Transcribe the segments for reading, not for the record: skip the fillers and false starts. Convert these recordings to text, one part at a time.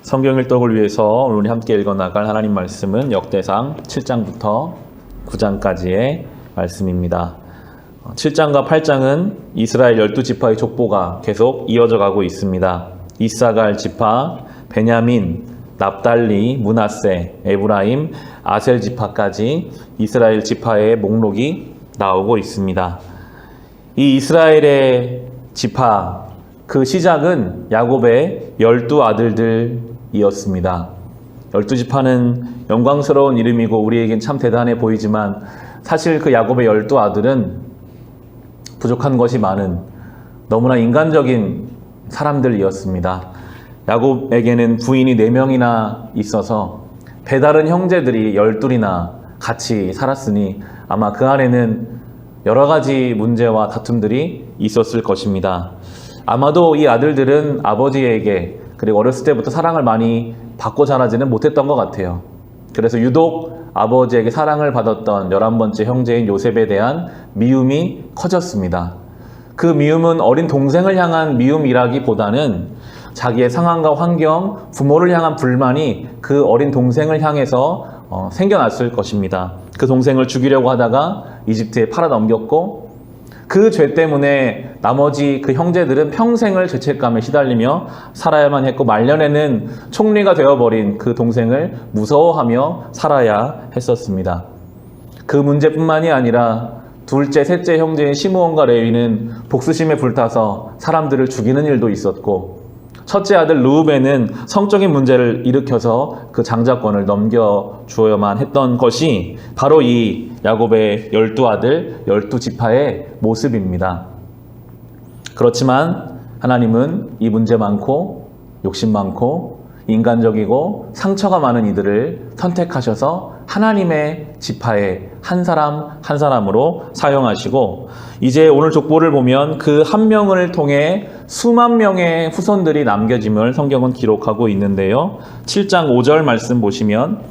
성경 일독을 위해서 오늘 우리 함께 읽어나갈 하나님 말씀은 역대상 7장부터 9장까지의 말씀입니다. 7장과 8장은 이스라엘 12지파의 족보가 계속 이어져 가고 있습니다. 이사갈 지파, 베냐민, 납달리, 므낫세, 에브라임, 아셀 지파까지 이스라엘 지파의 목록이 나오고 있습니다. 이 이스라엘의 지파, 그 시작은 야곱의 12아들들이었습니다. 12지파는 영광스러운 이름이고 우리에겐 참 대단해 보이지만 사실 그 야곱의 12아들은 부족한 것이 많은 너무나 인간적인 사람들이었습니다. 야곱에게는 부인이 4명이나 있어서 배다른 형제들이 12이나 같이 살았으니 아마 그 안에는 여러 가지 문제와 다툼들이 있었을 것입니다. 아마도 이 아들들은 아버지에게 그리고 어렸을 때부터 사랑을 많이 받고 자라지는 못했던 것 같아요. 그래서 유독 아버지에게 사랑을 받았던 11번째 형제인 요셉에 대한 미움이 커졌습니다. 그 미움은 어린 동생을 향한 미움이라기보다는 자기의 상황과 환경, 부모를 향한 불만이 그 어린 동생을 향해서 생겨났을 것입니다. 그 동생을 죽이려고 하다가 이집트에 팔아넘겼고 그 죄 때문에 나머지 그 형제들은 평생을 죄책감에 시달리며 살아야만 했고 말년에는 총리가 되어버린 그 동생을 무서워하며 살아야 했었습니다. 그 문제뿐만이 아니라 둘째, 셋째 형제인 시므온과 레위는 복수심에 불타서 사람들을 죽이는 일도 있었고 첫째 아들 르우벤은 성적인 문제를 일으켜서 그 장자권을 넘겨주어야만 했던 것이 바로 이 야곱의 12아들, 12지파의 모습입니다. 그렇지만 하나님은 이 문제 많고 욕심 많고 인간적이고 상처가 많은 이들을 선택하셔서 하나님의 지파의 한 사람 한 사람으로 사용하시고 이제 오늘 족보를 보면 그 한 명을 통해 수만 명의 후손들이 남겨짐을 성경은 기록하고 있는데요. 7장 5절 말씀 보시면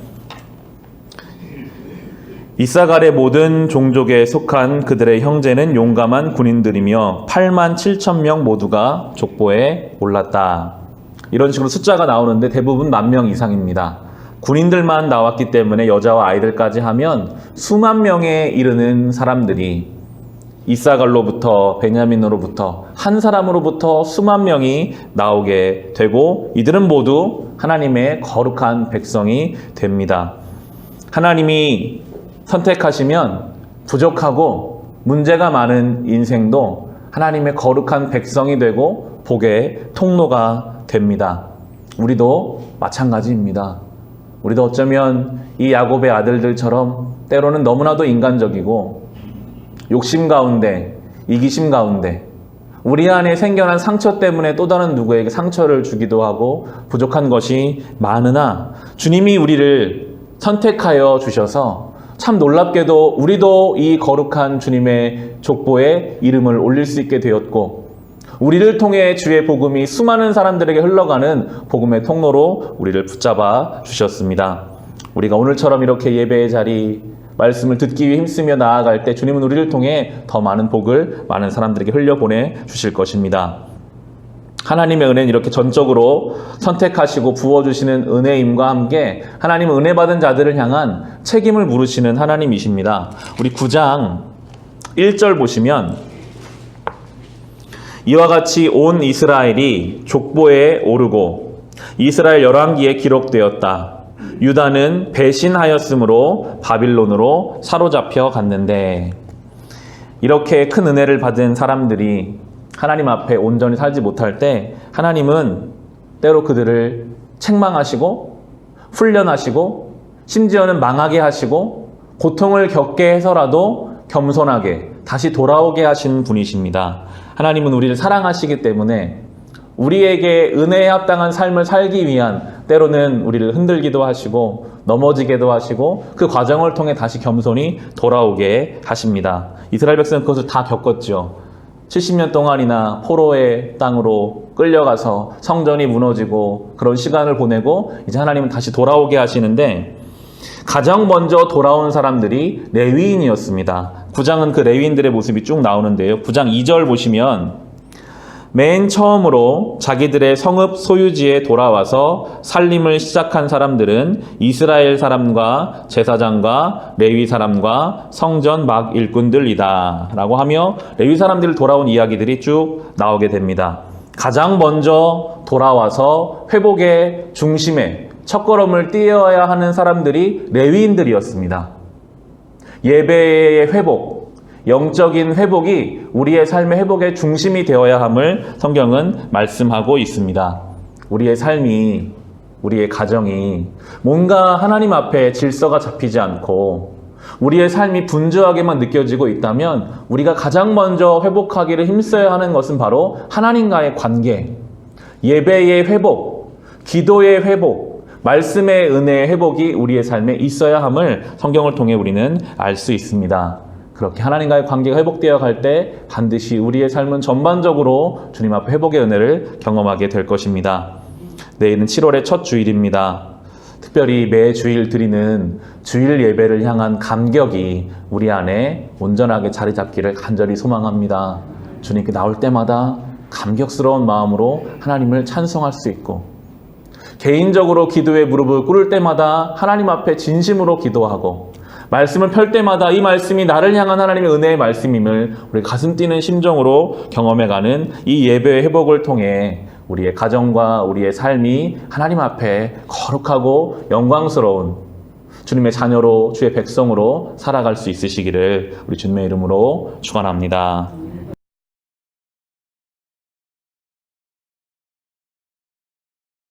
이사갈의 모든 종족에 속한 그들의 형제는 용감한 군인들이며 8만 7천 명 모두가 족보에 올랐다. 이런 식으로 숫자가 나오는데 대부분 10,000명 이상입니다. 군인들만 나왔기 때문에 여자와 아이들까지 하면 수만 명에 이르는 사람들이 이사갈로부터 베냐민으로부터 한 사람으로부터 수만 명이 나오게 되고 이들은 모두 하나님의 거룩한 백성이 됩니다. 하나님이 선택하시면 부족하고 문제가 많은 인생도 하나님의 거룩한 백성이 되고 복의 통로가 됩니다. 우리도 마찬가지입니다. 우리도 어쩌면 이 야곱의 아들들처럼 때로는 너무나도 인간적이고 욕심 가운데, 이기심 가운데 우리 안에 생겨난 상처 때문에 또 다른 누구에게 상처를 주기도 하고 부족한 것이 많으나 주님이 우리를 선택하여 주셔서 참 놀랍게도 우리도 이 거룩한 주님의 족보에 이름을 올릴 수 있게 되었고 우리를 통해 주의 복음이 수많은 사람들에게 흘러가는 복음의 통로로 우리를 붙잡아 주셨습니다. 우리가 오늘처럼 이렇게 예배의 자리, 말씀을 듣기 위해 힘쓰며 나아갈 때 주님은 우리를 통해 더 많은 복을 많은 사람들에게 흘려보내 주실 것입니다. 하나님의 은혜는 이렇게 전적으로 선택하시고 부어주시는 은혜임과 함께 하나님은 은혜 받은 자들을 향한 책임을 물으시는 하나님이십니다. 우리 9장 1절 보시면 이와 같이 온 이스라엘이 족보에 오르고 이스라엘 열왕기에 기록되었다. 유다는 배신하였으므로 바빌론으로 사로잡혀 갔는데 이렇게 큰 은혜를 받은 사람들이 하나님 앞에 온전히 살지 못할 때 하나님은 때로 그들을 책망하시고 훈련하시고 심지어는 망하게 하시고 고통을 겪게 해서라도 겸손하게 다시 돌아오게 하신 분이십니다. 하나님은 우리를 사랑하시기 때문에 우리에게 은혜에 합당한 삶을 살기 위한 때로는 우리를 흔들기도 하시고 넘어지게도 하시고 그 과정을 통해 다시 겸손히 돌아오게 하십니다. 이스라엘 백성은 그것을 다 겪었죠. 70년 동안이나 포로의 땅으로 끌려가서 성전이 무너지고 그런 시간을 보내고 이제 하나님은 다시 돌아오게 하시는데 가장 먼저 돌아온 사람들이 레위인이었습니다. 9장은 그 레위인들의 모습이 쭉 나오는데요. 9장 2절 보시면 맨 처음으로 자기들의 성읍 소유지에 돌아와서 살림을 시작한 사람들은 이스라엘 사람과 제사장과 레위 사람과 성전 막 일꾼들이다 라고 하며 레위 사람들이 돌아온 이야기들이 쭉 나오게 됩니다. 가장 먼저 돌아와서 회복의 중심에 첫걸음을 띄어야 하는 사람들이 레위인들이었습니다. 예배의 회복, 영적인 회복이 우리의 삶의 회복의 중심이 되어야 함을 성경은 말씀하고 있습니다. 우리의 삶이, 우리의 가정이 뭔가 하나님 앞에 질서가 잡히지 않고 우리의 삶이 분주하게만 느껴지고 있다면 우리가 가장 먼저 회복하기를 힘써야 하는 것은 바로 하나님과의 관계, 예배의 회복, 기도의 회복, 말씀의 은혜의 회복이 우리의 삶에 있어야 함을 성경을 통해 우리는 알 수 있습니다. 그렇게 하나님과의 관계가 회복되어 갈 때 반드시 우리의 삶은 전반적으로 주님 앞에 회복의 은혜를 경험하게 될 것입니다. 내일은 7월의 첫 주일입니다. 특별히 매 주일 드리는 주일 예배를 향한 감격이 우리 안에 온전하게 자리 잡기를 간절히 소망합니다. 주님께 나올 때마다 감격스러운 마음으로 하나님을 찬송할 수 있고 개인적으로 기도에 무릎을 꿇을 때마다 하나님 앞에 진심으로 기도하고 말씀을 펼 때마다 이 말씀이 나를 향한 하나님의 은혜의 말씀임을 우리 가슴 뛰는 심정으로 경험해가는 이 예배의 회복을 통해 우리의 가정과 우리의 삶이 하나님 앞에 거룩하고 영광스러운 주님의 자녀로 주의 백성으로 살아갈 수 있으시기를 우리 주님의 이름으로 축원합니다.